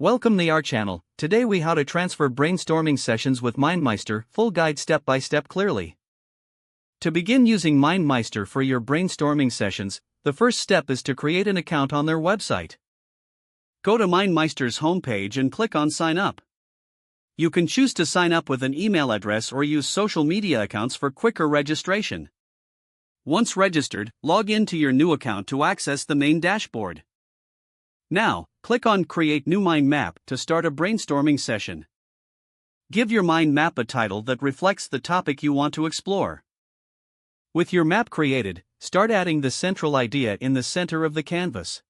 Welcome to our channel. Today we how to transfer brainstorming sessions with MindMeister, full guide step by step clearly. To begin using MindMeister for your brainstorming sessions, the first step is to create an account on their website. Go to MindMeister's homepage and click on Sign Up. You can choose to sign up with an email address or use social media accounts for quicker registration. Once registered, log in to your new account to access the main dashboard. Now, click on Create New Mind Map to start a brainstorming session. Give your mind map a title that reflects the topic you want to explore. With your map created, start adding the central idea in the center of the canvas.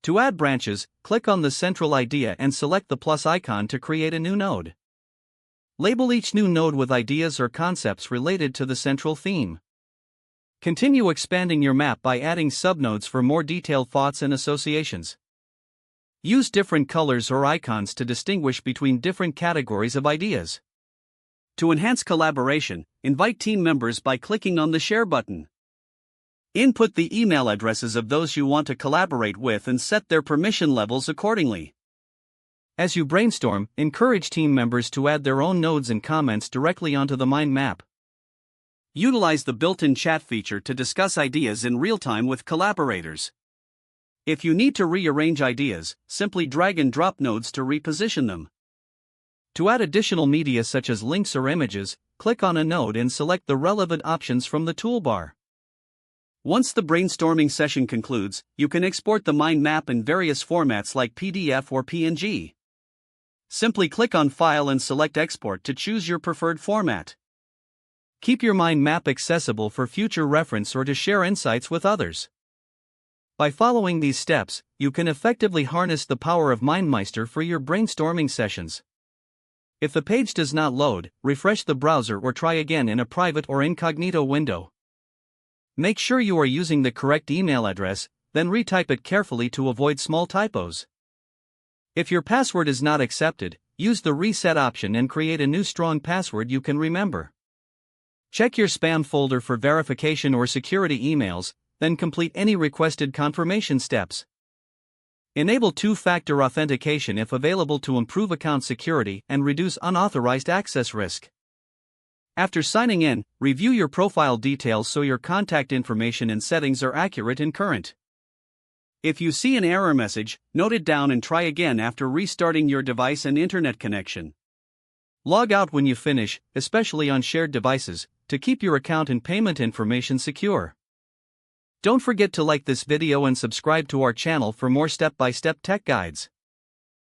To add branches, click on the central idea and select the plus icon to create a new node. Label each new node with ideas or concepts related to the central theme. Continue expanding your map by adding subnodes for more detailed thoughts and associations. Use different colors or icons to distinguish between different categories of ideas. To enhance collaboration, invite team members by clicking on the Share button. Input the email addresses of those you want to collaborate with and set their permission levels accordingly. As you brainstorm, encourage team members to add their own nodes and comments directly onto the mind map. Utilize the built-in chat feature to discuss ideas in real time with collaborators. If you need to rearrange ideas, simply drag and drop nodes to reposition them. To add additional media such as links or images, click on a node and select the relevant options from the toolbar. Once the brainstorming session concludes, you can export the mind map in various formats like PDF or PNG. Simply click on File and select Export to choose your preferred format. Keep your mind map accessible for future reference or to share insights with others. By following these steps, you can effectively harness the power of MindMeister for your brainstorming sessions. If the page does not load, refresh the browser or try again in a private or incognito window. Make sure you are using the correct email address, then retype it carefully to avoid small typos. If your password is not accepted, use the reset option and create a new strong password you can remember. Check your spam folder for verification or security emails, then complete any requested confirmation steps. Enable two-factor authentication if available to improve account security and reduce unauthorized access risk. After signing in, review your profile details so your contact information and settings are accurate and current. If you see an error message, note it down and try again after restarting your device and internet connection. Log out when you finish, especially on shared devices, to keep your account and payment information secure. Don't forget to like this video and subscribe to our channel for more step-by-step tech guides.